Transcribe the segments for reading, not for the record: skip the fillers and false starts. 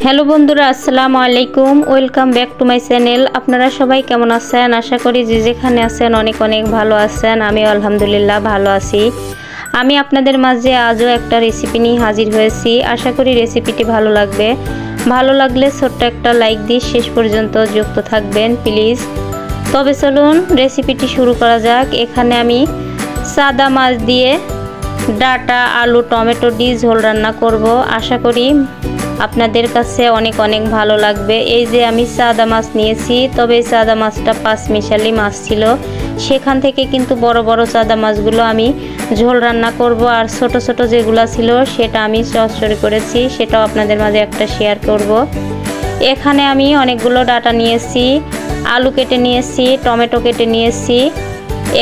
Hello বন্ধুরা, আসসালামু আলাইকুম। Welcome back to my channel. আপনারা সবাই কেমন আছেন? আশা করি যে যেখানে আছেন অনেক অনেক ভালো আছেন। আমি আলহামদুলিল্লাহ ভালো আছি। আমি আপনাদের মাঝে আজও একটা রেসিপি নিয়ে হাজির হয়েছি। আশা করি রেসিপিটি ভালো লাগবে। ভালো লাগলে ছোট্ট একটা লাইক দিয়ে শেষ পর্যন্ত যুক্ত থাকবেন প্লিজ। তবে চলুন রেসিপিটি শুরু করা যাক। এখানে আমি সাদা মাছ দিয়ে ডাটা, আলু, টমেটো দিয়ে ঝোল রান্না করব। আশা করি আপনাদের কাছে অনেক অনেক ভালো লাগবে। এই যে আমি সাদা মাছ নিয়েছি, তবে এই সাদা মাছটা পাঁচমিশালি মাছ ছিল। সেখান থেকে কিন্তু বড় বড় সাদা মাছগুলো আমি ঝোল রান্না করব, আর ছোট ছোট যেগুলো ছিল সেটা আমি চচ্চড়ি করেছি, সেটাও আপনাদের মাঝে একটা শেয়ার করব। এখানে আমি অনেকগুলো ডাটা নিয়েছি, আলু কেটে নিয়েছি, টমেটো কেটে নিয়েছি,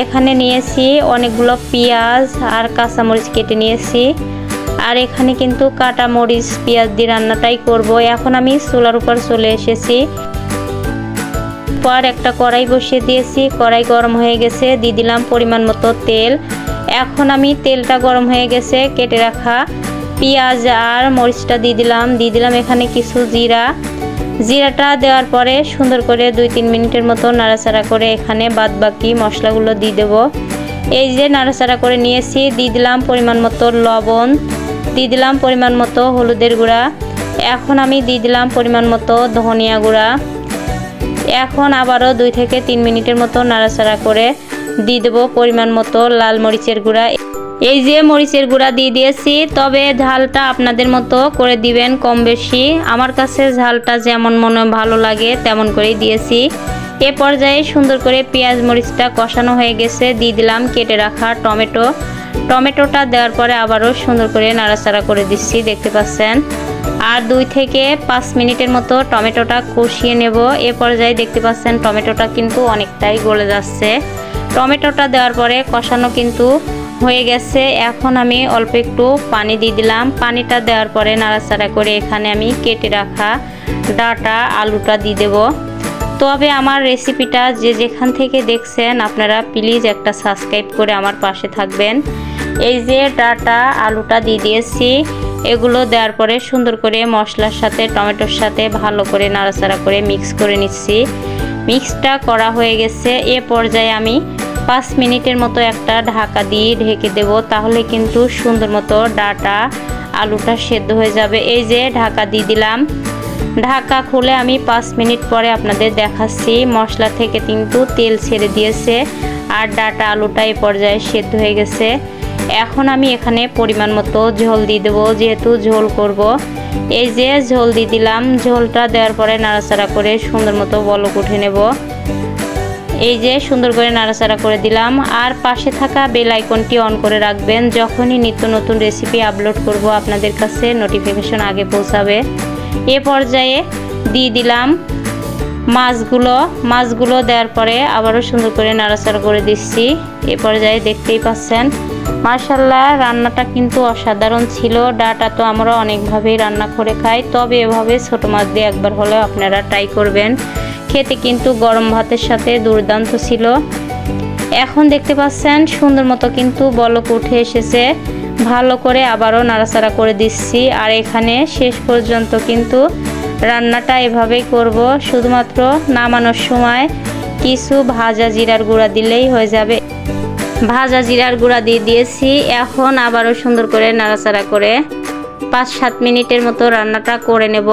এখানে নিয়েছি অনেকগুলো পেঁয়াজ আর কাঁচামরিচ কেটে নিয়েছি। আর এখানে কিন্তু কাটা মরিচ পেঁয়াজ দিয়ে রান্নাটাই করব। এখন আমি চুলার উপর চলে এসেছি। পর একটা কড়াই বসিয়ে দিয়েছি, কড়াই গরম হয়ে গেছে, দিয়ে দিলাম পরিমাণ মতো তেল। এখন আমি তেলটা গরম হয়ে গেছে, কেটে রাখা পেঁয়াজ আর মরিচটা দিয়ে দিলাম এখানে কিছু জিরাটা দেওয়ার পরে সুন্দর করে 2-3 মিনিটের মতো নাড়াচাড়া করে এখানে বাদ বাকি মশলাগুলো দিয়ে দেব। এই যে নাড়াচাড়া করে নিয়েছি, দিয়ে দিলাম পরিমাণ মতো লবণ, দিয়ে দিলাম পরিমাণ মতো হলুদের গুঁড়া। এখন আমি দিয়ে দিলাম পরিমাণ মতো ধনিয়া গুঁড়া। এখন আবারও 2 থেকে 3 মিনিটের মতো নাড়াচাড়া করে দিয়ে দেবো পরিমাণ মতো লাল মরিচের গুঁড়া। এই যে মরিচের গুঁড়া দিয়ে দিয়েছি, তবে ঝালটা আপনাদের মতো করে দিবেন কম বেশি। আমার কাছে ঝালটা যেমন মনে ভালো লাগে তেমন করেই দিয়েছি। এ পর্যায়ে সুন্দর করে পেঁয়াজ মরিচটা কষানো হয়ে গেছে, দিয়ে দিলাম কেটে রাখা টমেটোটা দেওয়ার পরে আবারও সুন্দর করে নাড়াচাড়া করে দিচ্ছি, দেখতে পাচ্ছেন। আর 2 থেকে 5 মিনিটের মতো টমেটোটা কষিয়ে নেব। এ পর্যায়ে দেখতে পাচ্ছেন টমেটোটা কিন্তু অনেকটাই গলে যাচ্ছে। টমেটোটা দেওয়ার পরে কষানো কিন্তু হয়ে গেছে। এখন আমি অল্প একটু পানি দিয়ে দিলাম। পানিটা দেওয়ার পরে নাড়াচাড়া করে এখানে আমি কেটে রাখা ডাটা আলুটা দিয়ে দেব। তবে আমার রেসিপিটা যে যেখান থেকে দেখছেন আপনারা প্লিজ একটা সাবস্ক্রাইব করে আমার পাশে থাকবেন। এই যে ডাটা আলুটা দিয়ে দিয়েছি, এগুলো দেওয়ার পরে সুন্দর করে মশলার সাথে টমেটোর সাথে ভালো করে নাড়াচাড়া করে মিক্স করে নিচ্ছি। মিক্সটা করা হয়ে গেছে। এ পর্যায়ে আমি 5 মিনিটের মতো একটা ঢাকা দিয়ে ঢেকে দেব, তাহলে কিন্তু সুন্দর মতো ডাটা আলুটা সেদ্ধ হয়ে যাবে। এই যে ঢাকা দিয়ে দিলাম। ঢাকা খুলে আমি 5 মিনিট পরে আপনাদের দেখাচ্ছি। মশলা থেকে কিন্তু তেল ছেড়ে দিয়েছে আর ডাটা আলুটা এই পর্যায়ে সেদ্ধ হয়ে গেছে। এখন আমি এখানে পরিমাণ মতো ঝোল দিয়ে দেবো, যেহেতু ঝোল করব। এই যে ঝোল দিয়ে দিলাম। ঝোলটা দেওয়ার পরে নাড়াচাড়া করে সুন্দর মতো বলক উঠে নেব। এই যে সুন্দর করে নাড়াচাড়া করে দিলাম। আর পাশে থাকা বেল আইকনটি অন করে রাখবেন, যখনই নিত্য নতুন রেসিপি আপলোড করব আপনাদের কাছে নোটিফিকেশন আগে পৌঁছাবে। এ পর্যায়ে দিয়ে দিলাম মাছগুলো দেওয়ার পরে আবারও সুন্দর করে নাড়াচাড়া করে দিচ্ছি। এ পর্যায়ে দেখতেই পাচ্ছেন মাশাআল্লাহ রান্নাটা কিন্তু অসাধারণ ছিল। ডাটা তো আমরা অনেকভাবেই রান্না করে খাই, তবে এভাবে ছোট মাছ দিয়ে একবার হলেও আপনারা ট্রাই করবেন। খেতে কিন্তু গরম ভাতের সাথে দুর্দান্ত ছিল। এখন দেখতে পাচ্ছেন সুন্দর মতো কিন্তু বলক উঠে এসেছে। ভালো করে আবারও নাড়াচাড়া করে দিচ্ছি। আর এখানে শেষ পর্যন্ত কিন্তু রান্নাটা এভাবেই করব। শুধুমাত্র নামানোর সময় কিছু ভাজা জিরার গুঁড়া দিলেই হয়ে যাবে। ভাজা জিরার গুঁড়া দিয়ে দিয়েছি। এখন আবারও সুন্দর করে নাড়াচাড়া করে 5-7 মিনিটের মতো রান্নাটা করে নেব।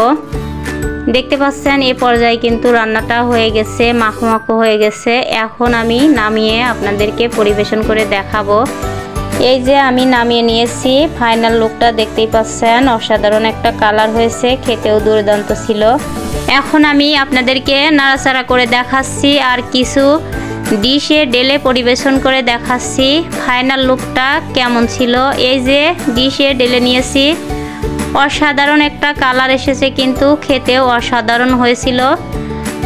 দেখতে পাচ্ছেন এ পর্যায়ে কিন্তু রান্নাটা হয়ে গেছে, মাখো মাখো হয়ে গেছে। এখন আমি নামিয়ে আপনাদেরকে পরিবেশন করে দেখাবো। এই যে আমি নামিয়ে নিয়েছি, ফাইনাল লুকটা দেখতেই পাচ্ছেন। অসাধারণ একটা কালার হয়েছে, খেতেও দুর্দান্ত ছিল। এখন আমি আপনাদেরকে নাড়াচাড়া করে দেখাচ্ছি আর কিছু ডিশে ঢেলে পরিবেশন করে দেখাচ্ছি ফাইনাল লুকটা কেমন ছিল। এই যে ডিশে ঢেলে নিয়েছি, অসাধারণ একটা কালার এসেছে, কিন্তু খেতেও অসাধারণ হয়েছিল।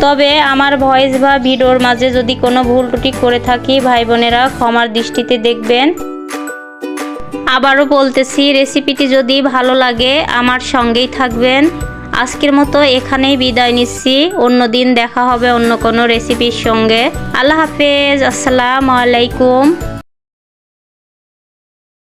তবে আমার ভয়েস বা ভিডিওর মাঝে যদি কোনো ভুল ত্রুটি করে থাকি ভাই বোনেরা ক্ষমার দৃষ্টিতে দেখবেন। আবারও বলতেছি, রেসিপিটি যদি ভালো লাগে আমার সঙ্গেই থাকবেন। আজকের মতো এখানেই বিদায় নিচ্ছি। অন্য দিন দেখা হবে অন্য কোনো রেসিপির সঙ্গে। আল্লাহ হাফেজ, আসসালামু আলাইকুম।